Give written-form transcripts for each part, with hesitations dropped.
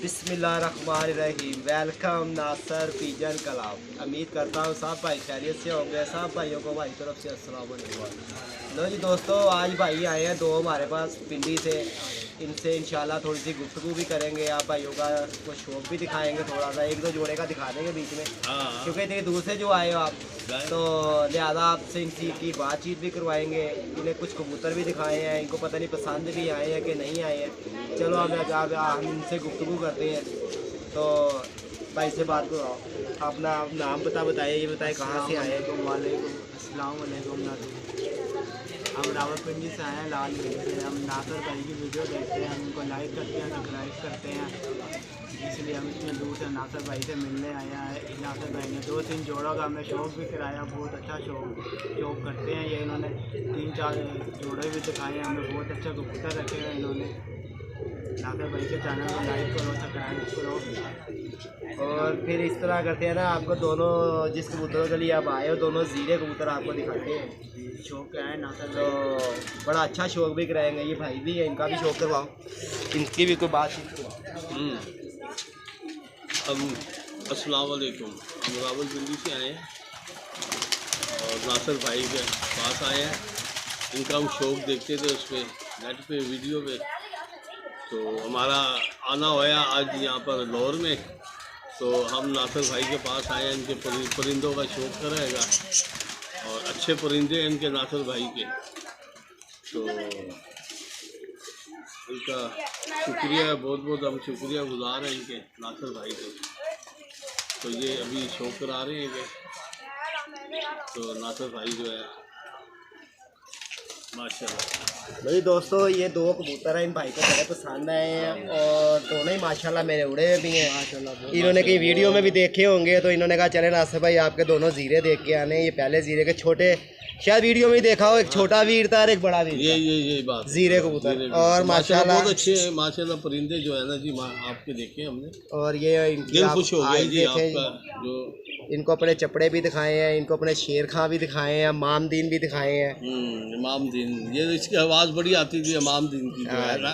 बिस्मिल्लाहिर्रहमानिर्रहीम। वेलकम नासर pigeon club. उम्मीद करता हूँ सब भाई खैरियत से होंगे। सब भाइयों को भाई तरफ से अस्सलाम वालेकुम। लो जी दोस्तों, आज भाई आए हैं दो हमारे पास पिंडी से। इनसे इंशाल्लाह थोड़ी सी गुफ्तगू भी करेंगे। आप भाइयों का कुछ शौक भी दिखाएंगे, थोड़ा सा एक दो जोड़े का दिखा देंगे बीच में, क्योंकि इतनी दूर से जो आए हो आप, तो लिहाजा आपसे इनकी की बातचीत भी करवाएंगे। इन्हें कुछ कबूतर भी दिखाए हैं, इनको पता नहीं पसंद भी आए हैं कि नहीं आए हैं। चलो हम इनसे गुफ्तगू करते हैं। तो भाई से बात करो, अपना नाम बताइए, ये बताए कहाँ से आए हैं। वालेकुम अस्सलाम वालेकुम। हम रावलपिंडी से आए हैं, लाल गली से। हम नासर भाई की वीडियो देखते हैं, हम उनको लाइक करते हैं, सब्सक्राइब करते हैं, इसलिए हम इतने दूर से नासर भाई से मिलने आए हैं। नासर भाई ने 2-3 जोड़ों का हमें शौक भी कराया, बहुत अच्छा शौक करते हैं ये। इन्होंने 3-4 जोड़े भी दिखाए हैं हमें, बहुत अच्छा कबूतर रखे हैं इन्होंने। नासर भाई के चैनल को लाइक करो, सब्सक्राइब करो। और फिर इस तरह करते हैं ना, आपको दोनों जिस कबूतरों के लिए आप आए हो, दोनों जीरे कबूतर आपको दिखाते हैं। शौक है नासर तो बड़ा अच्छा शौक भी कराएंगे। ये भाई भी है, इनका भी शौक करवाओ, इनकी भी कोई बात हम अस्सलाम वालेकुम। हम रावलपिंडी से आए हैं और नासर भाई के पास आए हैं। इनका हम शौक देखते थे उस पर नेट पे वीडियो पे, तो हमारा आना होया आज यहाँ पर लाहौर में। तो हम नासर भाई के पास आए हैं, इनके परिंदों का शौक करेगा और अच्छे परिंदे हैं इनके नासर भाई के। तो इनका शुक्रिया, बहुत बहुत हम शुक्रिया गुजार हैं इनके नासर भाई के। तो ये अभी शौक करा रहे हैं कि तो नासर भाई जो है माशाल्लाह। भाई दोस्तों, ये दो कबूतर हैं, इन भाई को बड़े पसंद आए हैं और दोनों ही माशाल्लाह मेरे उड़े हुए भी हैं माशाल्लाह। इन्होंने कई वीडियो में भी देखे होंगे, तो इन्होंने कहा चले नासर भाई आपके दोनों जीरे देख के आने। ये पहले जीरे के छोटे, शायद वीडियो में ही देखा हो, एक छोटा वीर था और एक बड़ा वीर। ये बात जीरे कबूतर और माशाल्लाह बहुत अच्छे हैं माशाल्लाह परिंदे जो है ना जी, आपके देखे हमने और ये दिल खुश हो गया जी आपका। जो इनको अपने चपड़े भी दिखाए हैं, इनको अपने शेर खां भी दिखाए हैं, मामदीन भी दिखाए हैं। इमामदीन, ये इसकी आवाज़ बड़ी आती थी इमामदीन की जो है ना।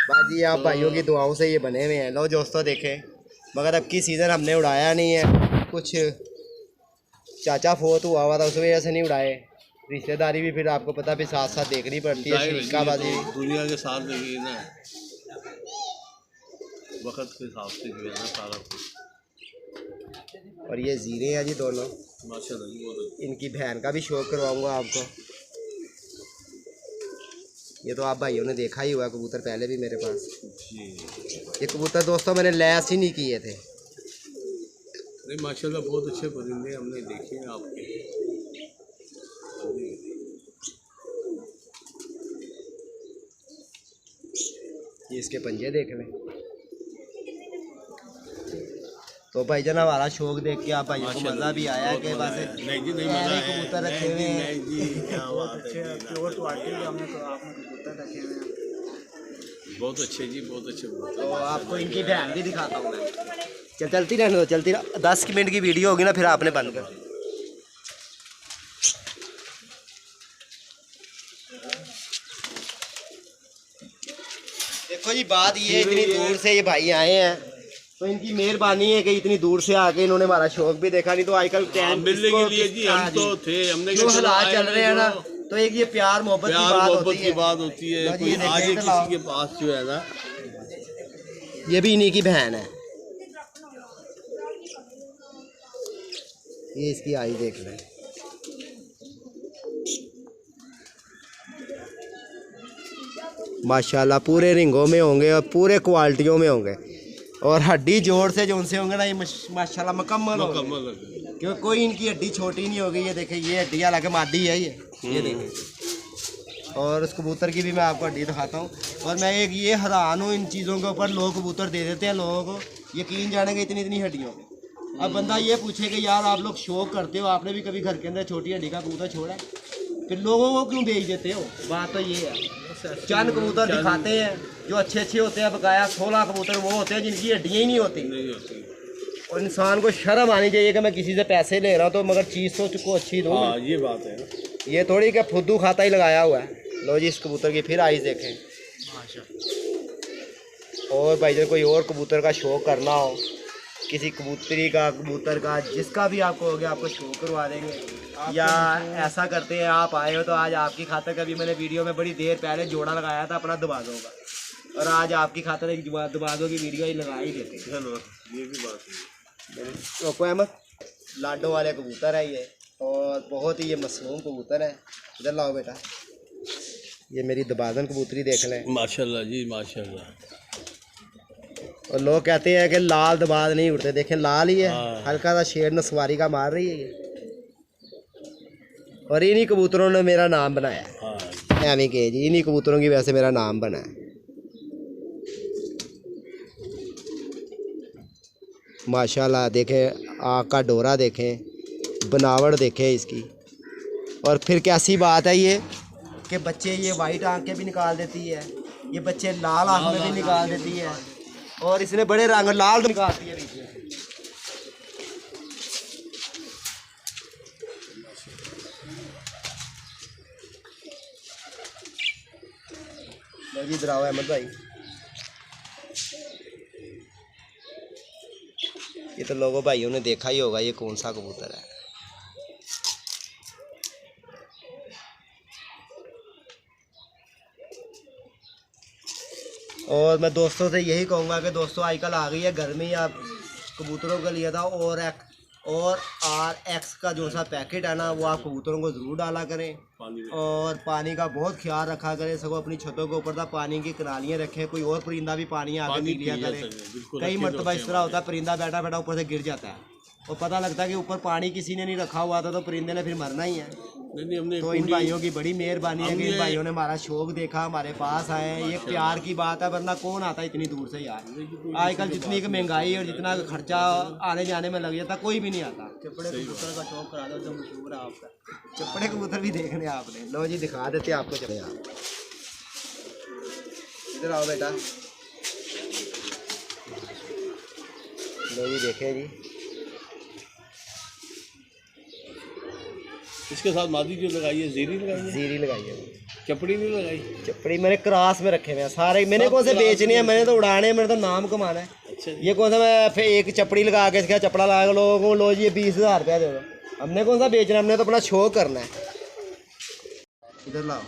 बाजी आप भाइयों की दुआओं से ये बने हुए हैं। लो दोस्तों देखें, मगर अब की सीज़न हमने उड़ाया नहीं है, कुछ चाचा फोत हुआ था, उस वजह से नहीं उड़ाए। रिश्तेदारी भी फिर आपको पता भी साथ साथ देखनी पड़ती है, शरीकाबाजी तो दुनिया के साथ देखिए ना, वक्त के हिसाब से जो है ना सारा कुछ। और ये जीरे हैं जी दोनों माशाल्लाह। इनकी बहन का भी शौक करवाऊंगा आपको। ये तो आप भाइयों ने देखा ही हुआ कबूतर पहले भी मेरे पास। ये कबूतर दोस्तों मैंने लैस ही नहीं किए थे। नहीं माशाल्लाह बहुत अच्छे परिंदे हमने देखे हैं आपके। ये इसके पंजे देख लें। तो भाईजान हमारा शौक देख के आप भाइयों को मज़ा भी आया कि बस कबूतर रखे हुए हैं। बहुत अच्छे प्योर क्वालिटी के हमने आपने कबूतर रखे हुए हैं, बहुत अच्छे जी, बहुत अच्छे। तो आपको इनकी बहन भी दिखाता हूँ मैं। चलती रहने दो, चलती रह। 10 मिनट की वीडियो होगी ना, फिर आपने बंद कर। देखो जी, बात ये इतनी दूर से ये भाई आए हैं, तो इनकी मेहरबानी है कि इतनी दूर से आके इन्होंने हमारा शौक भी देखा। नहीं तो आजकल टाइम मिलने के लिए जी हम तो थे, हमने जो हालात चल रहे हैं ना, तो एक ये प्यार मोहब्बत की बात होती है। कोई आज किसी के पास जो है ना, ये भी इन्हीं की बहन है। ये इसकी आई देख लें। माशाल्लाह पूरे रिंगों में होंगे और पूरे क्वालिटियों में होंगे, और हड्डी जोड़ से जो उनसे होंगे ना, ये माशाल्लाह मुकम्मल होंगे, क्योंकि कोई इनकी हड्डी छोटी नहीं होगी। ये देखें, ये हड्डी हालांकि मादी है ये देखें। और उस कबूतर की भी मैं आपको हड्डी दिखाता हूँ। और मैं एक ये हैरान हूँ इन चीज़ों के ऊपर, लोग कबूतर दे देते हैं, लोगों को यकीन जानेंगे इतनी इतनी हड्डियों में। अब बंदा ये पूछे कि यार आप लोग शौक करते हो, आपने भी कभी घर के अंदर छोटी हड्डी का कबूतर छोड़ा, फिर लोगों को क्यों बेच देते हो? बात तो ये है। चंद कबूतर दिखाते हैं जो अच्छे अच्छे होते हैं, बकाया 16 कबूतर वो होते हैं जिनकी हड्डियाँ ही नहीं होती। और इंसान को शर्म आनी चाहिए कि मैं किसी से पैसे ले रहा हूँ, तो मगर चीज़ तो को अच्छी दो। ये बात है, ये थोड़ी क्या फुद्दू खाता ही लगाया हुआ है। लो जी, इस कबूतर की फिर आइज़ देखें। और भाईजान कोई और कबूतर का शौक करना हो, किसी कबूतरी का, कबूतर का, जिसका भी आपको हो गया, आपको शौक करवा देंगे। या ऐसा करते हैं, आप आए हो तो आज आपकी खातिर, कभी मैंने वीडियो में बड़ी देर पहले जोड़ा लगाया था अपना दबाजों का, और आज आपकी खातिर एक दबाजों की वीडियो ही लगा ही देते हैं। चलो ये भी बात है। चौको अहमद लाडो वाले कबूतर है ये, और बहुत ही ये मासूम कबूतर है। इधर लाओ बेटा, ये मेरी दबाजन कबूतरी देख लें। माशाल्लाह जी माशाल्लाह। और लोग कहते हैं कि लाल दबाज नहीं उड़ते, देखें लाल ही है, हाँ। हल्का सा शेर नसवारी का मार रही है ये। और इन्हीं कबूतरों ने मेरा नाम बनाया है। हाँ यानी कि जी इन्हीं कबूतरों की वजह से मेरा नाम बना है। माशाल्लाह देखें, आँख का डोरा देखें, बनावट देखें इसकी। और फिर कैसी बात है ये कि बच्चे ये वाइट आँखें भी निकाल देती है, ये बच्चे लाल आँख में भी निकाल देती है, और इसने बड़े रंग लाल निकालती है बीच में। लो जी इधर आओ अहमद भाई, ये तो लोगों भाइयों ने देखा ही होगा ये कौन सा कबूतर है। और मैं दोस्तों से यही कहूँगा कि दोस्तों आजकल आ गई है गर्मी, आप कबूतरों का लिया था और RX का जो सा पैकेट है ना, वो आप कबूतरों को ज़रूर डाला करें। पानी में। और पानी का बहुत ख्याल रखा करें, सगों अपनी छतों के ऊपर था पानी की कनालियाँ रखें, कोई और परिंदा भी पानी आके पानी पी लिया पिया करे। सके, बिल्कुल कई रखे मरतबा होते इस हैं तरह होता है परिंदा बैठा बैठा ऊपर से गिर जाता है, और पता लगता है कि ऊपर पानी किसी ने नहीं रखा हुआ था, तो परिंदे ने फिर मरना ही है। नहीं हमने तो इन भाइयों की बड़ी मेहरबानी है कि इन हमने- भाइयों ने हमारा शौक देखा, हमारे पास आए हैं। ये प्यार की बात है, वरना कौन आता है इतनी दूर से यार। आजकल जितनी की महंगाई और जितना खर्चा आने जाने में लग जाता, कोई भी नहीं आता। चपड़े कबूतर का शौक करा दो, जो मशहूर है आपका। चप्पड़े कबूतर भी देखने आपने, लो जी दिखा देते हैं आपको। चले आप इधर आओ बेटा, लो जी देखें जी, इसके साथ मादी जो लगाई है जीरी लगाई है, जीरी लगाई है, चपड़ी नहीं लगाई। चपड़ी मैंने क्रॉस में रखे हुए हैं सारे। मैंने कौन से बेचने हैं, मैंने तो उड़ाने हैं, मैंने तो नाम कमाना है। अच्छा ये कौन सा मैं फिर एक चपड़ी लगा के इसका चपड़ा लगा के लोगों को लो जी ये 20,000 रुपया दे दो, हमने कौन सा बेचना, हमने तो अपना शो करना है। इधर लाओ,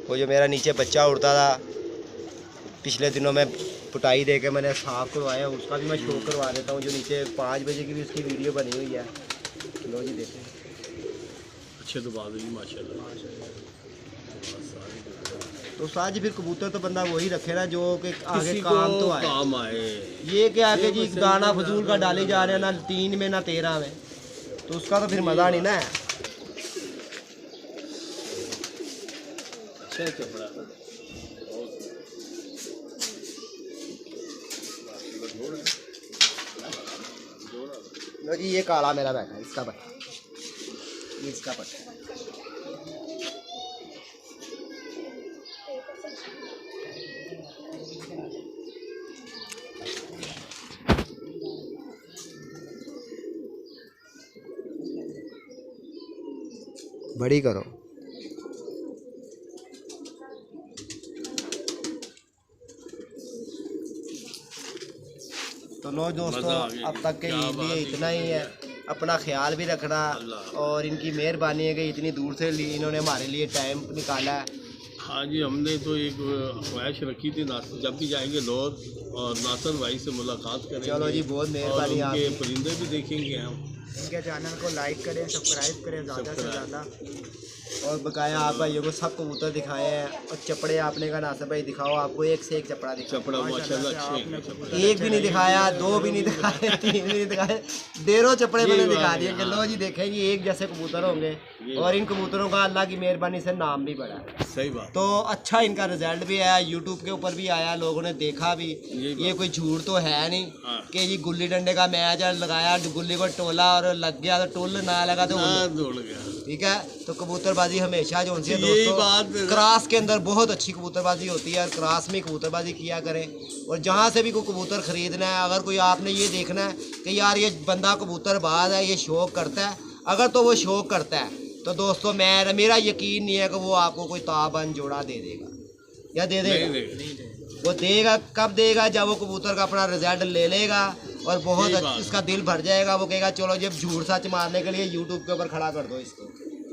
वो जो मेरा नीचे बच्चा उड़ता था, पिछले दिनों में पुटाई दे के मैंने साफ करवाया, उसका भी मैं शो करवा देता हूँ। जो नीचे 5 बजे की भी उसकी वीडियो बनी हुई है, लो जी देखें। अच्छे तो बात है माशाल्लाह। तो साज फिर कबूतर तो बंदा वही रखे ना जो कि आगे किसी काम को तो आए। काम आए। ये क्या है कि जी दाना फजूल का डाले जा रहे हैं, ना 3 में ना 13 में, तो उसका तो फिर मज़ा नहीं ना है। अच्छा चपड़ा लो जी ये काला मेरा बैठा है, इसका पट्टा, ये इसका पट्टा। बड़ी करो। तो लो दोस्तों, मज़ा आ गया। अब तक के क्या लिए बात है। इतना ही है। अपना ख्याल भी रखना, अल्लाह। और इनकी मेहरबानी है कि इतनी दूर से इन्होंने हमारे लिए टाइम निकाला है। हाँ जी, हमने तो एक ख्वाहिश रखी थी जब भी जाएंगे लाहौर और नासर भाई से मुलाकात करेंगे। चलो जी बहुत और मेहरबानी उनके आपकी। परिंदे भी देखेंगे हम। इनके चैनल को लाइक करें, सब्सक्राइब करें ज़्यादा से ज़्यादा। और बकाया आप भाइयों को सब कबूतर दिखाए हैं, और चपड़े आपने का नासर भाई दिखाओ, आपको एक से एक चपड़ा दिखाओ। चपड़ा माशाल्लाह अच्छे हैं चपड़े। एक भी नहीं दिखाया, 2 भी नहीं दिखाए, 3 भी नहीं दिखाए, 1.5 चपड़े मैंने ये दिखा बात दिए है, कि लो जी देखें ये एक जैसे कबूतर होंगे, और इन कबूतरों का अल्लाह की मेहरबानी से नाम भी बढ़ा है। सही बात। तो अच्छा इनका रिजल्ट भी आया, यूट्यूब के ऊपर भी आया, लोगों ने देखा भी। ये कोई झूठ तो है नहीं हाँ। कि ये गुल्ली डंडे का मैच लगाया, गुल्ली को टोला और लग गया, तो टोल ना लगा तो ना दौड़ गया। ठीक है। तो कबूतरबाजी हमेशा जो उनसे यही दोस्तों बात क्रास के अंदर बहुत अच्छी कबूतरबाजी होती है, क्रास में कबूतरबाजी किया करें। और जहाँ से भी कोई कबूतर ख़रीदना है, अगर कोई आपने ये देखना है कि यार ये बंदा कबूतरबाज है, ये शौक़ करता है, अगर तो वो शौक़ करता है तो दोस्तों मेरा यकीन नहीं है कि वो आपको कोई ताबंद जोड़ा दे देगा या दे देगा। वो देगा कब देगा, जब वो कबूतर का अपना रिजल्ट ले लेगा और बहुत इसका दिल भर जाएगा। वो कहेगा चलो जब झूठ सच मारने के लिए यूट्यूब के ऊपर खड़ा कर दो इसको।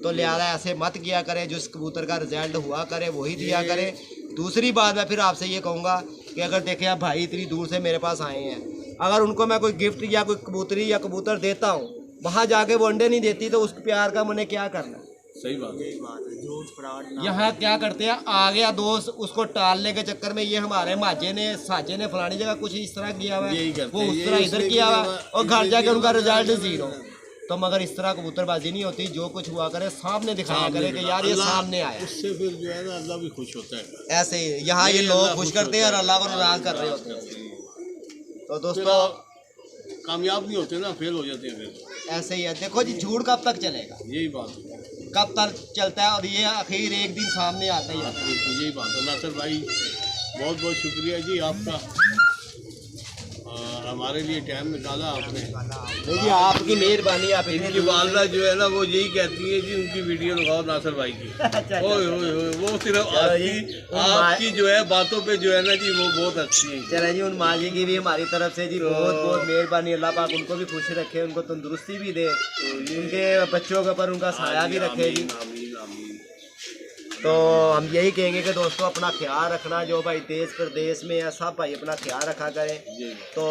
तो लिहाजा ऐसे मत किया करें, जो इस कबूतर का रिजल्ट हुआ करे वही दिया करें। दूसरी बात मैं फिर आपसे ये कहूँगा कि अगर देखें आप भाई इतनी दूर से मेरे पास आए हैं, अगर उनको मैं कोई गिफ्ट या कोई कबूतरी या कबूतर देता हूँ, वहाँ जाके वो अंडे नहीं देती तो उस प्यार का मैंने क्या करना। सही बात यही बात है, झूठ फ्रॉड ना। यहाँ क्या करते हैं, आ गया दोस्त, उसको टालने के चक्कर में ये हमारे माजे ने साजे ने फलानी जगह कुछ इस तरह किया हुआ है, वो उस तरह इधर किया हुआ है और घर जाके उनका रिजल्ट 0। तो मगर इस तरह कबूतरबाजी नहीं होती, जो कुछ हुआ करे सामने दिखाया करे कि यार ये सामने आया। उससे फिर जो है ना अल्लाह भी खुश होता है। ऐसे ही यहाँ ये लोग खुश करते हैं और अल्लाह को नाराज कर रहे होते हैं। तो दोस्तों कामयाब नहीं होते ना, फेल हो जाते हैं फिर। ऐसे ही है। देखो जी झूठ कब तक चलेगा, यही बात है, कब तक चलता है और ये आखिर एक दिन सामने आता ही आता है। यही बात है। नासिर भाई बहुत बहुत शुक्रिया जी आपका, हमारे लिए टाइम निकाला आपने। नहीं जी आपकी मेहरबानी, आप इनकी वालदा जो है ना वो यही कहती है जी उनकी वीडियो लगाओ नासिर भाई की। ओए ओए ओए, वो सिर्फ आपकी जो है बातों पे जो है ना जी वो बहुत अच्छी है। चले जी उन माजी की भी हमारी तरफ से जी बहुत बहुत मेहरबानी। अल्लाह पाक उनको भी खुश रखे, उनको तंदुरुस्ती भी दे, उनके बच्चों के ऊपर उनका साया भी रखे जी। तो हम यही कहेंगे कि दोस्तों अपना ख्याल रखना, जो भाई देश प्रदेश में है सब भाई अपना ख्याल रखा करें। तो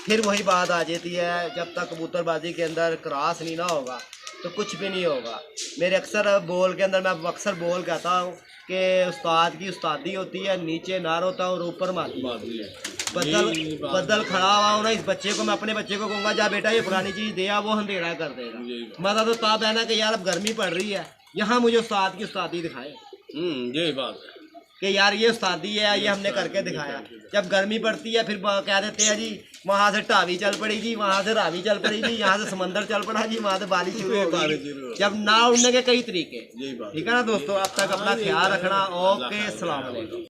फिर वही बात आ जाती है, जब तक कबूतरबाजी के अंदर क्रॉस नहीं ना होगा तो कुछ भी नहीं होगा। मेरे अक्सर बोल के अंदर मैं अक्सर बोल कहता हूँ कि उस्ताद की उस्तादी होती है, नीचे नार होता और ऊपर माती। बदल खड़ा हुआ हूँ ना, इस बच्चे को मैं अपने बच्चे को कहूँगा जा बेटा ये पुरानी चीज़ दे, वो अंधेरा कर देगा। मजा तो तब है ना कि यार अब गर्मी पड़ रही है, यहाँ मुझे उस्ताद की उस्तादी दिखाए। यही बात है कि यार ये उस्तादी है, ये हमने करके दिखाया। जब गर्मी पड़ती है फिर कह देते हैं जी वहाँ से टावी चल पड़ी जी, वहाँ से रावी चल पड़ी जी, यहाँ से समंदर चल पड़ा जी, वहाँ से बारिश शुरू हो गई। जब ना उड़ने के कई तरीके। ठीक है ना दोस्तों, अब तक अपना ख्याल रखना। ओके, अस्सलाम वालेकुम।